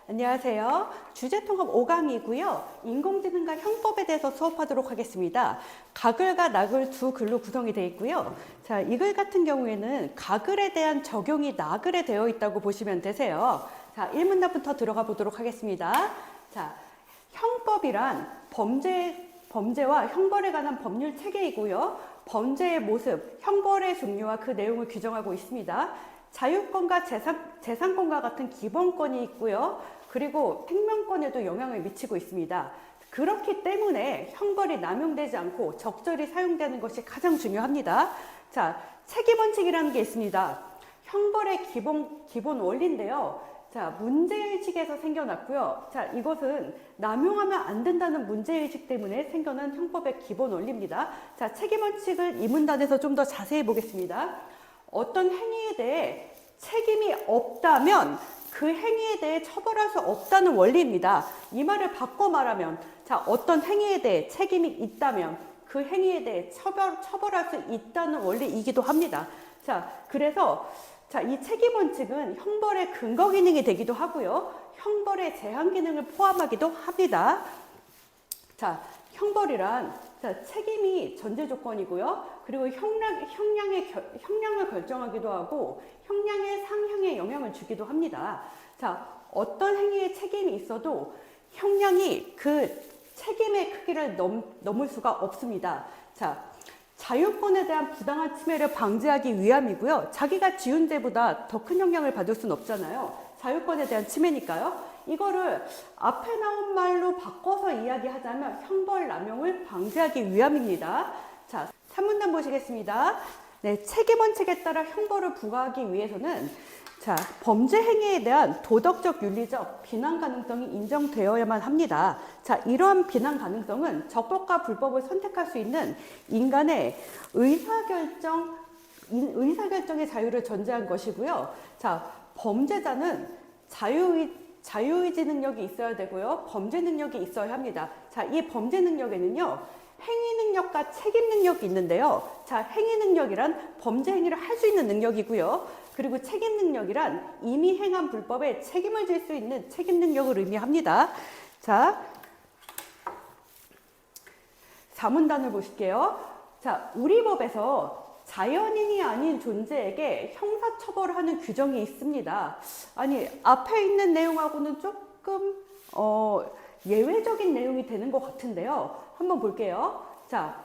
안녕하세요. 주제통합 5강이고요. 인공지능과 형법에 대해서 수업하도록 하겠습니다. 가글과 나글 두 글로 구성이 되어 있고요. 자, 이 글 같은 경우에는 가글에 대한 적용이 나글에 되어 있다고 보시면 되세요. 자, 1문답부터 들어가 보도록 하겠습니다. 자, 형법이란 범죄와 형벌에 관한 법률 체계이고요. 범죄의 모습, 형벌의 종류와 그 내용을 규정하고 있습니다. 자유권과 재산권과 같은 기본권이 있고요. 그리고 생명권에도 영향을 미치고 있습니다. 그렇기 때문에 형벌이 남용되지 않고 적절히 사용되는 것이 가장 중요합니다. 자, 책임원칙이라는 게 있습니다. 형벌의 기본 원리인데요. 자, 문제의식에서 생겨났고요. 자, 이것은 남용하면 안 된다는 문제의식 때문에 생겨난 형법의 기본 원리입니다. 자, 책임원칙을 이 문단에서 좀 더 자세히 보겠습니다. 어떤 행위에 대해 책임이 없다면 그 행위에 대해 처벌할 수 없다는 원리입니다. 이 말을 바꿔 말하면, 자, 어떤 행위에 대해 책임이 있다면 그 행위에 대해 처벌할 수 있다는 원리이기도 합니다. 자, 그래서 자, 이 책임 원칙은 형벌의 근거 기능이 되기도 하고요. 형벌의 제한 기능을 포함하기도 합니다. 자, 형벌이란 책임이 전제 조건이고요. 그리고 형량을 결정하기도 하고 형량의 상향에 영향을 주기도 합니다. 자, 어떤 행위에 책임이 있어도 형량이 그 책임의 크기를 넘을 수가 없습니다. 자, 자유권에 대한 부당한 침해를 방지하기 위함이고요. 자기가 지은 죄보다 더 큰 형량을 받을 수는 없잖아요. 자유권에 대한 침해니까요. 이거를 앞에 나온 말로 바꿔서 이야기하자면 형벌 남용을 방지하기 위함입니다. 자, 3문단 보시겠습니다. 네, 책임원칙에 따라 형벌을 부과하기 위해서는 자, 범죄 행위에 대한 도덕적, 윤리적 비난 가능성이 인정되어야만 합니다. 자, 이러한 비난 가능성은 적법과 불법을 선택할 수 있는 인간의 의사결정의 자유를 전제한 것이고요. 자, 범죄자는 자유의지 능력이 있어야 되고요. 범죄 능력이 있어야 합니다. 자, 이 범죄 능력에는요, 행위 능력과 책임 능력이 있는데요. 자, 행위 능력이란 범죄 행위를 할 수 있는 능력이고요. 그리고 책임 능력이란 이미 행한 불법에 책임을 질 수 있는 책임 능력을 의미합니다. 자, 4문단을 보실게요. 자, 우리 법에서 자연인이 아닌 존재에게 형사처벌을 하는 규정이 있습니다. 아니, 앞에 있는 내용하고는 조금 예외적인 내용이 되는 것 같은데요. 한번 볼게요. 자,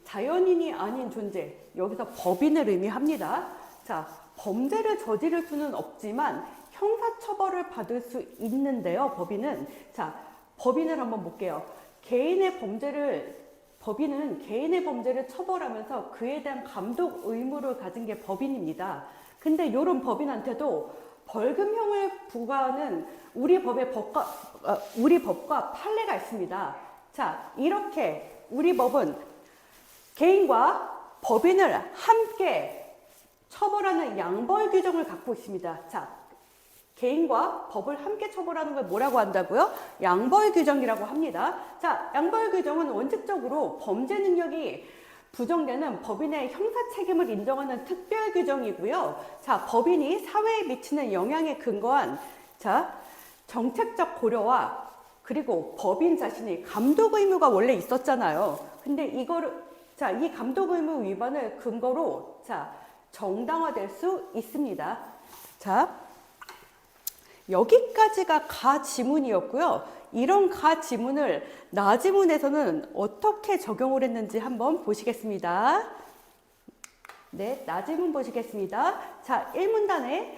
자연인이 아닌 존재, 여기서 법인을 의미합니다. 자, 범죄를 저지를 수는 없지만 형사처벌을 받을 수 있는데요. 법인은. 자, 법인을 한번 볼게요. 법인은 개인의 범죄를 처벌하면서 그에 대한 감독 의무를 가진 게 법인입니다. 근데 이런 법인한테도 벌금형을 부과하는 우리 법과 판례가 있습니다. 자, 이렇게 우리 법은 개인과 법인을 함께 처벌하는 양벌 규정을 갖고 있습니다. 자, 개인과 법을 함께 처벌하는 걸 뭐라고 한다고요? 양벌 규정이라고 합니다. 자, 양벌 규정은 원칙적으로 범죄 능력이 부정되는 법인의 형사 책임을 인정하는 특별 규정이고요. 자, 법인이 사회에 미치는 영향에 근거한 자, 정책적 고려와 그리고 법인 자신이 감독 의무가 원래 있었잖아요. 근데 이 감독 의무 위반을 근거로 정당화될 수 있습니다. 자, 여기까지가 가 지문이었고요. 이런 가 지문을 나 지문에서는 어떻게 적용을 했는지 한번 보시겠습니다. 네, 나 지문 보시겠습니다. 자, 1문단에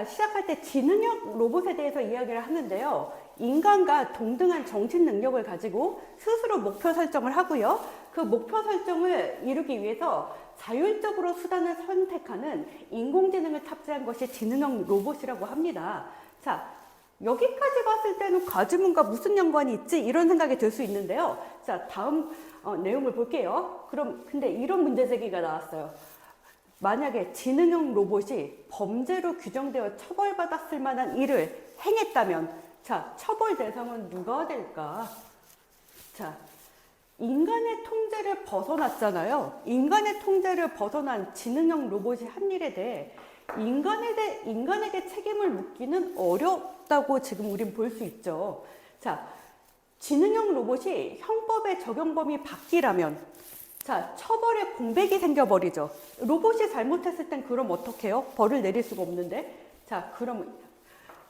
시작할 때 지능형 로봇에 대해서 이야기를 하는데요. 인간과 동등한 정신 능력을 가지고 스스로 목표 설정을 하고요. 그 목표 설정을 이루기 위해서 자율적으로 수단을 선택하는 인공지능을 탑재한 것이 지능형 로봇이라고 합니다. 자, 여기까지 봤을 때는 과지문과 무슨 연관이 있지? 이런 생각이 들 수 있는데요. 자, 다음 내용을 볼게요. 근데 이런 문제 제기가 나왔어요. 만약에 지능형 로봇이 범죄로 규정되어 처벌받았을 만한 일을 행했다면, 자, 처벌 대상은 누가 될까? 자, 인간의 통제를 벗어났잖아요. 인간의 통제를 벗어난 지능형 로봇이 한 일에 대해 인간에게 책임을 묻기는 어렵다고 지금 우린 볼 수 있죠. 자, 지능형 로봇이 형법의 적용 범위 밖이라면, 자, 처벌의 공백이 생겨버리죠. 로봇이 잘못했을 땐 그럼 어떡해요? 벌을 내릴 수가 없는데. 자, 그럼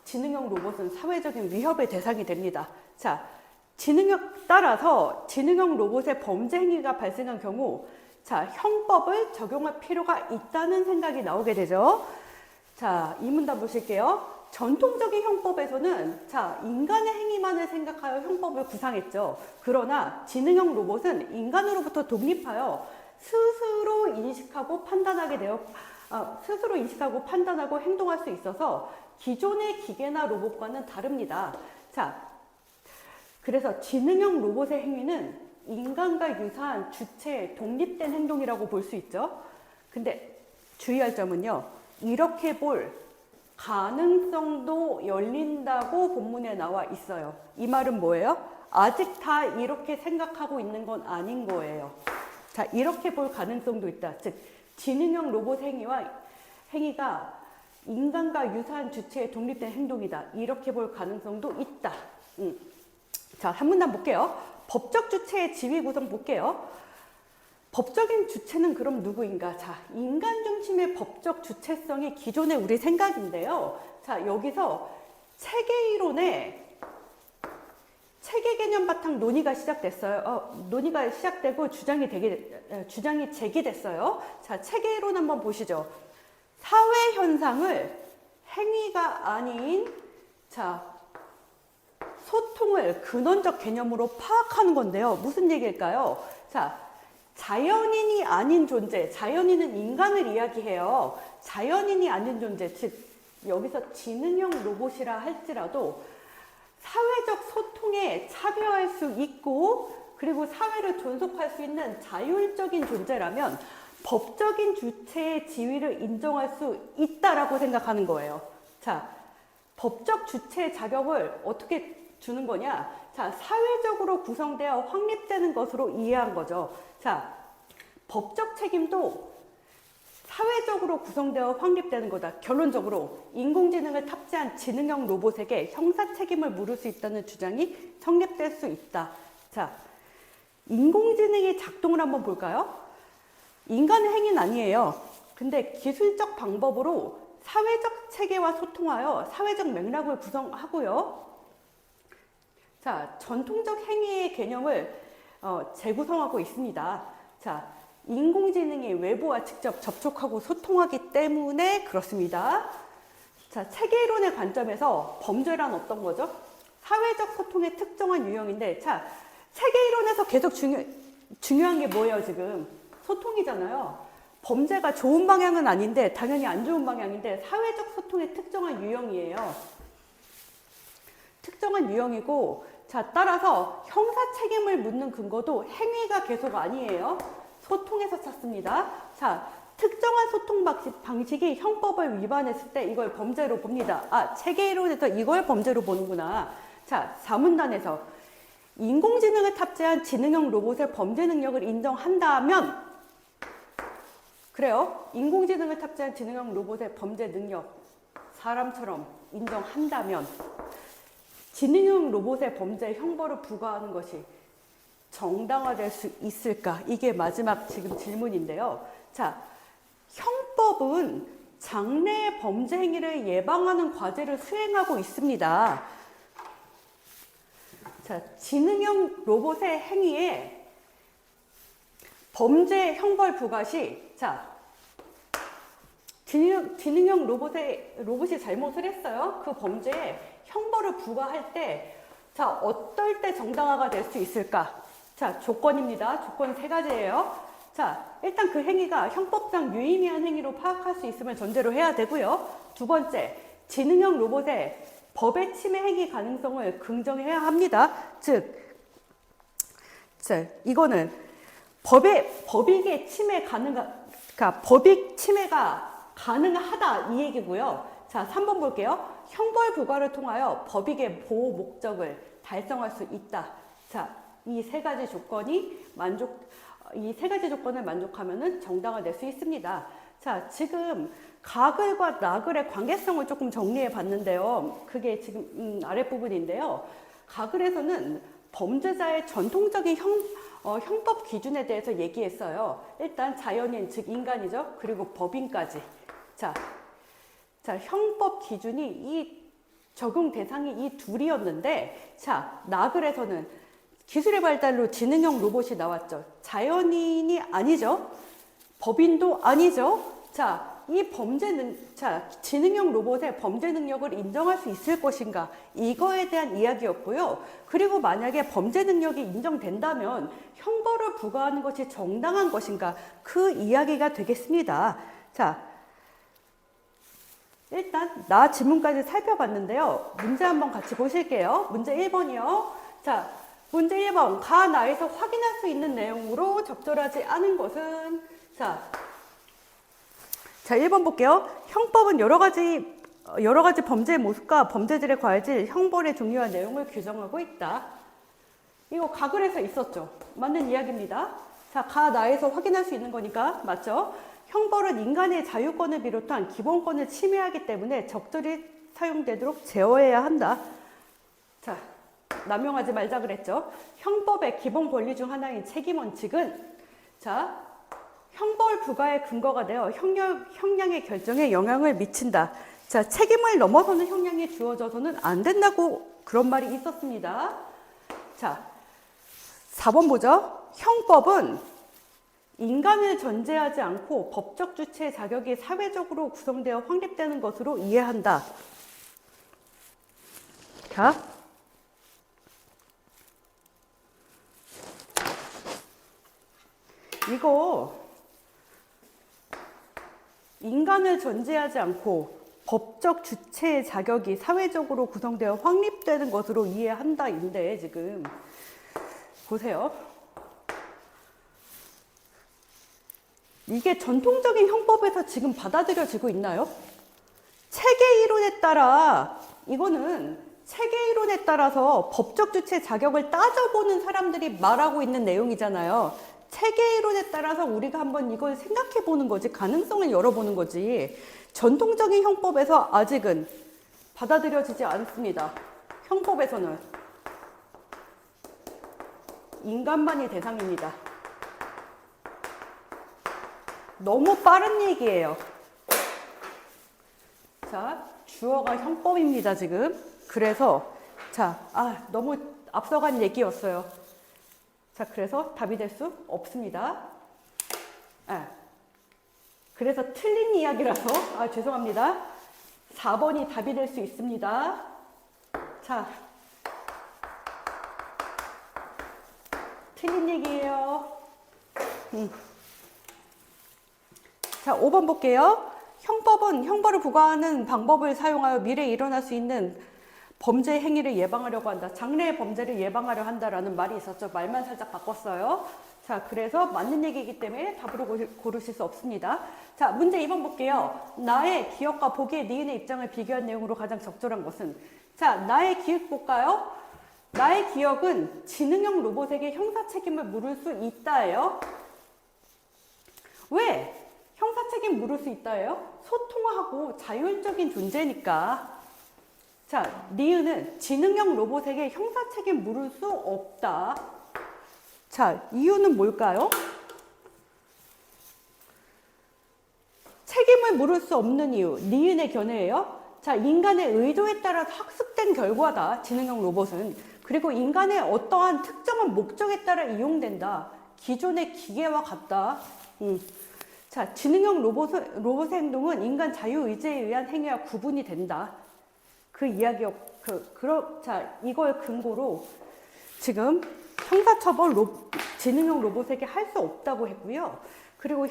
지능형 로봇은 사회적인 위협의 대상이 됩니다. 자, 따라서 지능형 로봇의 범죄 행위가 발생한 경우, 자, 형법을 적용할 필요가 있다는 생각이 나오게 되죠. 자, 이 문단 보실게요. 전통적인 형법에서는, 자, 인간의 행위만을 생각하여 형법을 구상했죠. 그러나 지능형 로봇은 인간으로부터 독립하여 스스로 인식하고 판단하고 행동할 수 있어서 기존의 기계나 로봇과는 다릅니다. 자, 그래서 지능형 로봇의 행위는 인간과 유사한 주체의 독립된 행동이라고 볼 수 있죠. 근데 주의할 점은요, 이렇게 볼 가능성도 열린다고 본문에 나와 있어요. 이 말은 뭐예요? 아직 다 이렇게 생각하고 있는 건 아닌 거예요. 자, 이렇게 볼 가능성도 있다. 즉, 지능형 로봇 행위가 인간과 유사한 주체의 독립된 행동이다. 이렇게 볼 가능성도 있다. 자, 한 문단 볼게요. 법적 주체의 지위 구성 볼게요. 법적인 주체는 그럼 누구인가? 자, 인간 중심의 법적 주체성이 기존의 우리 생각인데요. 자, 여기서 체계 개념 바탕 논의가 시작됐어요. 논의가 시작되고 주장이 제기됐어요. 자, 체계이론 한번 보시죠. 사회 현상을 행위가 아닌, 자, 소통을 근원적 개념으로 파악하는 건데요. 무슨 얘기일까요? 자, 자연인이 아닌 존재, 자연인은 인간을 이야기해요. 자연인이 아닌 존재, 즉 여기서 지능형 로봇이라 할지라도 사회적 소통에 참여할 수 있고, 그리고 사회를 존속할 수 있는 자율적인 존재라면 법적인 주체의 지위를 인정할 수 있다라고 생각하는 거예요. 자, 법적 주체의 자격을 어떻게 주는 거냐? 자, 사회적으로 구성되어 확립되는 것으로 이해한 거죠. 자, 법적 책임도 사회적으로 구성되어 확립되는 거다. 결론적으로 인공지능을 탑재한 지능형 로봇에게 형사 책임을 물을 수 있다는 주장이 성립될 수 있다. 자, 인공지능의 작동을 한번 볼까요? 인간의 행위는 아니에요. 근데 기술적 방법으로 사회적 체계와 소통하여 사회적 맥락을 구성하고요. 자, 전통적 행위의 개념을 재구성하고 있습니다. 자, 인공지능이 외부와 직접 접촉하고 소통하기 때문에 그렇습니다. 자, 체계이론의 관점에서 범죄란 어떤 거죠? 사회적 소통의 특정한 유형인데, 자, 체계이론에서 계속 중요한 게 뭐예요, 지금? 소통이잖아요. 범죄가 좋은 방향은 아닌데, 당연히 안 좋은 방향인데, 사회적 소통의 특정한 유형이에요. 특정한 유형이고, 자, 따라서 형사 책임을 묻는 근거도 행위가 계속 아니에요. 소통에서 찾습니다. 자, 특정한 소통 방식이 형법을 위반했을 때 이걸 범죄로 봅니다. 아, 체계이론에서 이걸 범죄로 보는구나. 자, 4문단에서 인공지능을 탑재한 지능형 로봇의 범죄 능력을 인정한다면, 그래요. 인공지능을 탑재한 지능형 로봇의 범죄 능력, 사람처럼 인정한다면, 지능형 로봇의 범죄 형벌을 부과하는 것이 정당화될 수 있을까? 이게 마지막 지금 질문인데요. 자, 형법은 장래의 범죄 행위를 예방하는 과제를 수행하고 있습니다. 자, 지능형 로봇의 행위에 범죄 형벌 부과 시, 자, 지능형 로봇이 잘못을 했어요. 그 범죄에 형벌을 부과할 때, 자, 어떨 때 정당화가 될 수 있을까? 자, 조건입니다. 조건 3가지예요. 자, 일단 그 행위가 형법상 유의미한 행위로 파악할 수 있음을 전제로 해야 되고요. 2번째, 지능형 로봇의 법의 침해 행위 가능성을 긍정해야 합니다. 즉, 자, 이거는 법익의 침해 그러니까 법익 침해가 가능하다 이 얘기고요. 자, 3번 볼게요. 형벌 부과를 통하여 법익의 보호 목적을 달성할 수 있다. 자, 이 3가지 조건을 만족하면은 정당화될 수 있습니다. 자, 지금 가글과 나글의 관계성을 조금 정리해 봤는데요. 그게 지금 아랫부분인데요. 가글에서는 범죄자의 전통적인 형법 기준에 대해서 얘기했어요. 일단 자연인, 즉 인간이죠. 그리고 법인까지. 자, 형법 기준이 이 적용 대상이 이 둘이었는데, 자, 나글에서는 기술의 발달로 지능형 로봇이 나왔죠. 자연인이 아니죠. 법인도 아니죠. 자, 지능형 로봇의 범죄 능력을 인정할 수 있을 것인가? 이거에 대한 이야기였고요. 그리고 만약에 범죄 능력이 인정된다면 형벌을 부과하는 것이 정당한 것인가? 그 이야기가 되겠습니다. 자, 일단 나 지문까지 살펴봤는데요. 문제 한번 같이 보실게요. 문제 1번이요. 자, 문제 1번. 가 나에서 확인할 수 있는 내용으로 적절하지 않은 것은? 자, 1번 볼게요. 형법은 여러 가지 범죄의 모습과 범죄들의 과실, 형벌의 종류와 내용을 규정하고 있다. 이거 가글에서 있었죠. 맞는 이야기입니다. 자, 가 나에서 확인할 수 있는 거니까 맞죠? 형벌은 인간의 자유권을 비롯한 기본권을 침해하기 때문에 적절히 사용되도록 제어해야 한다. 자, 남용하지 말자 그랬죠. 형법의 기본 권리 중 하나인 책임 원칙은, 자, 형벌 부과의 근거가 되어 형량의 결정에 영향을 미친다. 자, 책임을 넘어서는 형량이 주어져서는 안 된다고 그런 말이 있었습니다. 자, 4번 보죠. 형법은 인간을 전제하지 않고 법적 주체의 자격이 사회적으로 구성되어 확립되는 것으로 이해한다. 자, 이거 인간을 전제하지 않고 법적 주체의 자격이 사회적으로 구성되어 확립되는 것으로 이해한다인데, 지금 보세요. 이게 전통적인 형법에서 지금 받아들여지고 있나요? 체계 이론에 따라, 이거는 체계 이론에 따라서 법적 주체 자격을 따져보는 사람들이 말하고 있는 내용이잖아요. 체계 이론에 따라서 우리가 한번 이걸 생각해 보는 거지, 가능성을 열어보는 거지. 전통적인 형법에서 아직은 받아들여지지 않습니다. 형법에서는 인간만이 대상입니다. 너무 빠른 얘기예요. 자, 주어가 형법입니다, 지금. 그래서, 자, 너무 앞서간 얘기였어요. 자, 그래서 답이 될 수 없습니다. 그래서 틀린 이야기라서, 죄송합니다. 4번이 답이 될 수 있습니다. 자, 틀린 얘기예요. 자, 5번 볼게요. 형법은 형벌을 부과하는 방법을 사용하여 미래에 일어날 수 있는 범죄 행위를 예방하려고 한다. 장래의 범죄를 예방하려 한다라는 말이 있었죠. 말만 살짝 바꿨어요. 자, 그래서 맞는 얘기이기 때문에 답으로 고르실 수 없습니다. 자, 문제 2번 볼게요. 나의 기억과 보기의 니은의 입장을 비교한 내용으로 가장 적절한 것은? 자, 나의 기억 볼까요? 나의 기억은 지능형 로봇에게 형사 책임을 물을 수 있다예요. 왜? 형사 책임 물을 수 있다예요? 소통하고 자율적인 존재니까. 자, 니은은 지능형 로봇에게 형사 책임 물을 수 없다. 자, 이유는 뭘까요? 책임을 물을 수 없는 이유, 니은의 견해예요. 자, 인간의 의도에 따라 학습된 결과다, 지능형 로봇은. 그리고 인간의 어떠한 특정한 목적에 따라 이용된다. 기존의 기계와 같다. 자, 지능형 로봇의 행동은 인간 자유의지에 의한 행위와 구분이 된다. 그 자, 이걸 근거로 지금 형사처벌 지능형 로봇에게 할 수 없다고 했고요. 그리고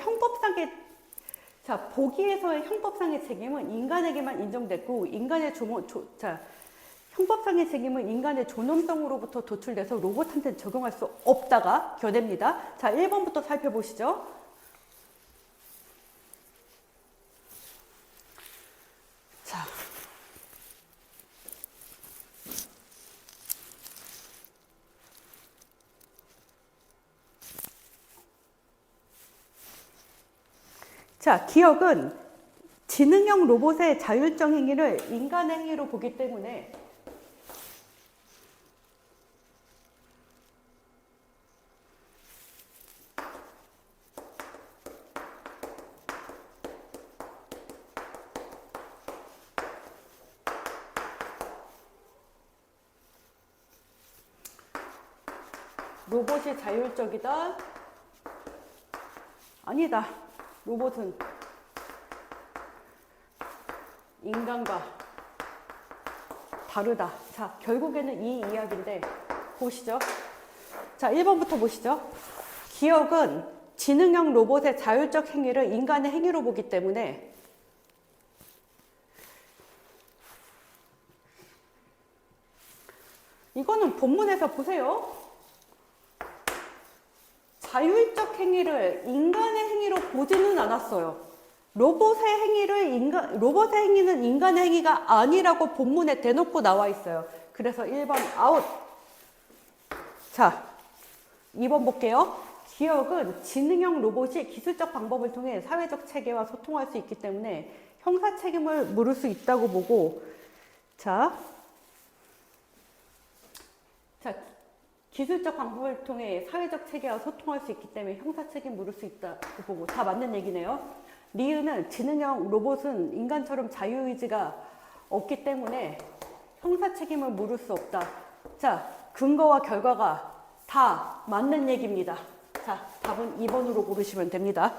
자, 보기에서의 형법상의 책임은 인간에게만 인정됐고, 형법상의 책임은 인간의 존엄성으로부터 도출돼서 로봇한테 적용할 수 없다가 견해입니다. 자, 1번부터 살펴보시죠. 자, 기억은 지능형 로봇의 자율적 행위를 인간의 행위로 보기 때문에 로봇이 자율적이다? 아니다. 로봇은 인간과 다르다. 자, 결국에는 이 이야기인데 보시죠. 자, 1번부터 보시죠. 기억은 지능형 로봇의 자율적 행위를 인간의 행위로 보기 때문에 이거는 본문에서 보세요. 자율적 행위를 인간의 행위로 보지는 않았어요. 로봇의 행위는 인간의 행위가 아니라고 본문에 대놓고 나와 있어요. 그래서 1번 아웃. 자, 2번 볼게요. 기억은 지능형 로봇이 기술적 방법을 통해 사회적 체계와 소통할 수 있기 때문에 형사 책임을 물을 수 있다고 보고, 자, 기술적 방법을 통해 사회적 체계와 소통할 수 있기 때문에 형사 책임 물을 수 있다고 보고, 다 맞는 얘기네요. 리은은 지능형 로봇은 인간처럼 자유의지가 없기 때문에 형사 책임을 물을 수 없다. 자, 근거와 결과가 다 맞는 얘기입니다. 자, 답은 2번으로 고르시면 됩니다.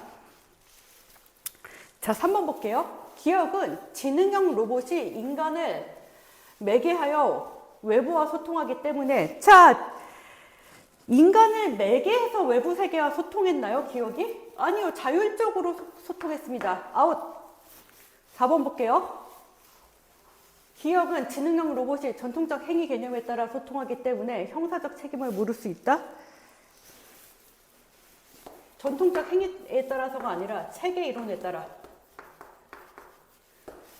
자, 3번 볼게요. 기억은 지능형 로봇이 인간을 매개하여 외부와 소통하기 때문에, 자, 인간을 매개해서 외부 세계와 소통했나요? 기억이? 아니요. 자율적으로 소통했습니다. 아웃. 4번 볼게요. 기억은 지능형 로봇이 전통적 행위 개념에 따라 소통하기 때문에 형사적 책임을 물을 수 있다? 전통적 행위에 따라서가 아니라 체계 이론에 따라.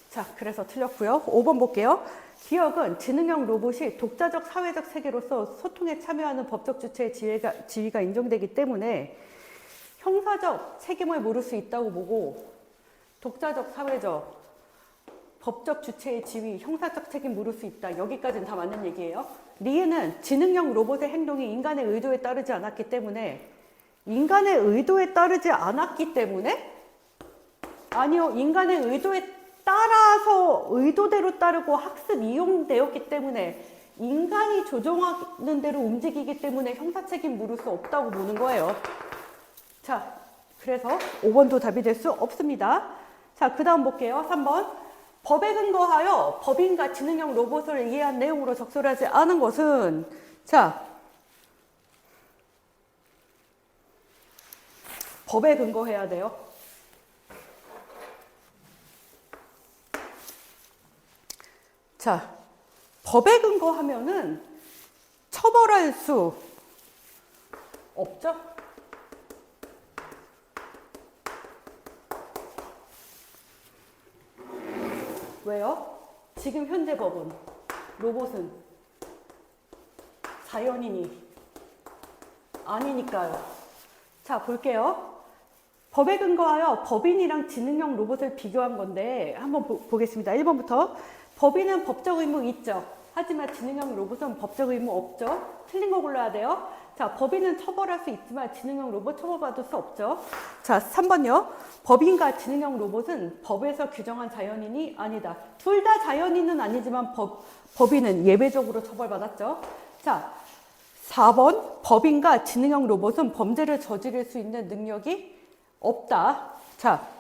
자, 그래서 틀렸고요. 5번 볼게요. 기억은 지능형 로봇이 독자적 사회적 세계로서 소통에 참여하는 법적 주체의 지위가 인정되기 때문에 형사적 책임을 물을 수 있다고 보고, 독자적 사회적 법적 주체의 지위, 형사적 책임 물을 수 있다. 여기까지는 다 맞는 얘기예요. 리은은 지능형 로봇의 행동이 인간의 의도에 따르지 않았기 때문에, 인간의 의도에 따르지 않았기 때문에? 아니요. 인간의 의도에 따라서 의도대로 따르고 학습 이용되었기 때문에 인간이 조종하는 대로 움직이기 때문에 형사 책임 물을 수 없다고 보는 거예요. 자, 그래서 5번도 답이 될 수 없습니다. 자, 그 다음 볼게요. 3번. 법에 근거하여 법인과 지능형 로봇을 이해한 내용으로 적절하지 않은 것은, 자, 법에 근거해야 돼요. 자, 법에 근거하면은 처벌할 수 없죠? 왜요? 지금 현재 법은 로봇은 자연인이 아니니까요. 자, 볼게요. 법에 근거하여 법인이랑 지능형 로봇을 비교한 건데 한번 보겠습니다. 1번부터. 법인은 법적 의무 있죠. 하지만 지능형 로봇은 법적 의무 없죠. 틀린 거 골라야 돼요. 자, 법인은 처벌할 수 있지만 지능형 로봇 처벌받을 수 없죠. 자, 3번요. 법인과 지능형 로봇은 법에서 규정한 자연인이 아니다. 둘 다 자연인은 아니지만 법인은 예외적으로 처벌받았죠. 자, 4번. 법인과 지능형 로봇은 범죄를 저지를 수 있는 능력이 없다. 자,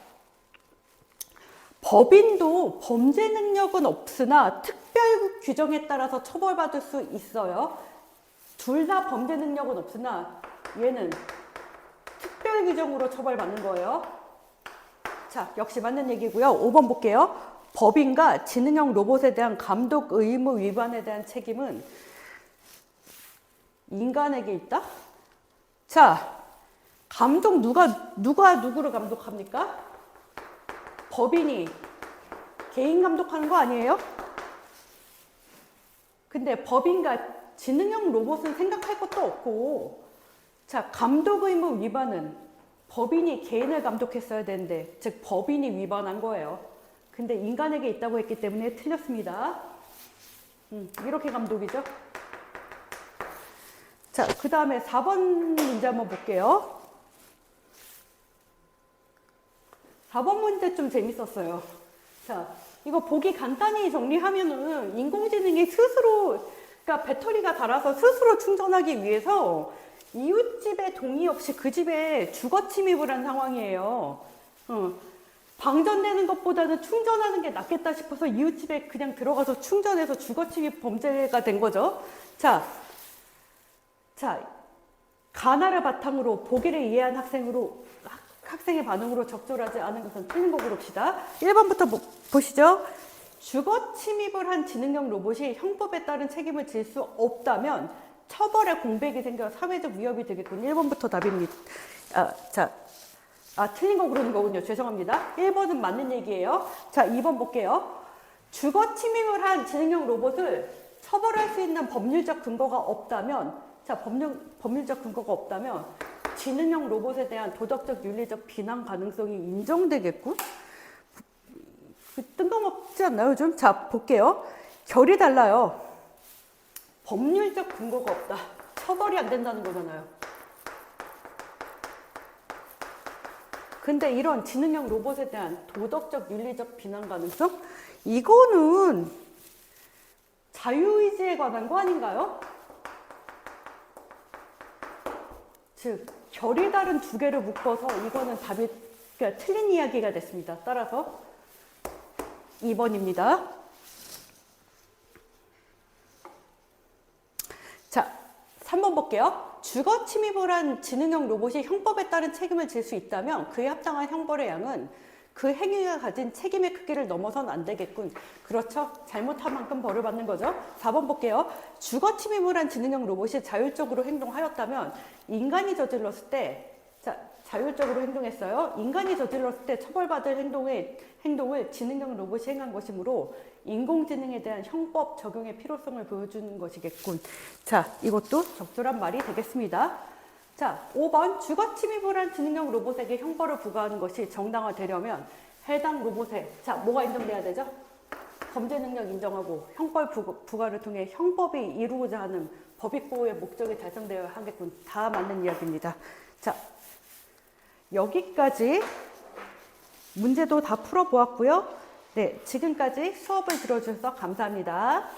법인도 범죄 능력은 없으나 특별 규정에 따라서 처벌받을 수 있어요. 둘 다 범죄 능력은 없으나 얘는 특별 규정으로 처벌받는 거예요. 자, 역시 맞는 얘기고요. 5번 볼게요. 법인과 지능형 로봇에 대한 감독 의무 위반에 대한 책임은 인간에게 있다? 자, 감독 누가 누구를 감독합니까? 법인이 개인 감독하는 거 아니에요? 근데 법인과 지능형 로봇은 생각할 것도 없고, 자, 감독 의무 위반은 법인이 개인을 감독했어야 되는데, 즉 법인이 위반한 거예요. 근데 인간에게 있다고 했기 때문에 틀렸습니다. 이렇게 감독이죠. 자, 그 다음에 4번 문제 한번 볼게요. 4번 문제 좀 재밌었어요. 자, 이거 보기 간단히 정리하면은 인공지능이 스스로, 그러니까 배터리가 닳아서 스스로 충전하기 위해서 이웃집에 동의 없이 그 집에 주거 침입을 한 상황이에요. 방전되는 것보다는 충전하는 게 낫겠다 싶어서 이웃집에 그냥 들어가서 충전해서 주거 침입 범죄가 된 거죠. 자, 가나를 바탕으로 보기를 이해한 학생의 반응으로 적절하지 않은 것은 틀린 거 고릅시다. 1번부터 보시죠. 주거 침입을 한 지능형 로봇이 형법에 따른 책임을 질 수 없다면 처벌의 공백이 생겨 사회적 위협이 되겠군. 1번부터 답입니다. 틀린 거 고르는 거군요. 죄송합니다. 1번은 맞는 얘기예요. 자, 2번 볼게요. 주거 침입을 한 지능형 로봇을 처벌할 수 있는 법률적 근거가 없다면, 자, 법률적 근거가 없다면 지능형 로봇에 대한 도덕적, 윤리적 비난 가능성이 인정되겠군? 뜬금없지 않나요, 좀? 자, 볼게요. 결이 달라요. 법률적 근거가 없다. 처벌이 안 된다는 거잖아요. 근데 이런 지능형 로봇에 대한 도덕적, 윤리적 비난 가능성? 이거는 자유의지에 관한 거 아닌가요? 즉, 결이 다른 두 개를 묶어서 이거는 답이, 그러니까 틀린 이야기가 됐습니다. 따라서 2번입니다. 자, 3번 볼게요. 주거 침입을 한 지능형 로봇이 형법에 따른 책임을 질 수 있다면 그에 합당한 형벌의 양은 그 행위가 가진 책임의 크기를 넘어선 안 되겠군. 그렇죠? 잘못한 만큼 벌을 받는 거죠. 4번 볼게요. 주거 침입을 한 지능형 로봇이 자율적으로 행동하였다면 인간이 저질렀을 때, 자, 자율적으로 행동했어요. 인간이 저질렀을 때 처벌받을 행동을 지능형 로봇이 행한 것이므로 인공지능에 대한 형법 적용의 필요성을 보여주는 것이겠군. 자, 이것도 적절한 말이 되겠습니다. 자, 5번. 주거 침입을 한 지능형 로봇에게 형벌을 부과하는 것이 정당화되려면 해당 로봇에, 자, 뭐가 인정돼야 되죠? 범죄 능력 인정하고 형벌 부과를 통해 형법이 이루고자 하는 법익 보호의 목적이 달성되어야 하겠군. 다 맞는 이야기입니다. 자, 여기까지 문제도 다 풀어보았고요. 네, 지금까지 수업을 들어주셔서 감사합니다.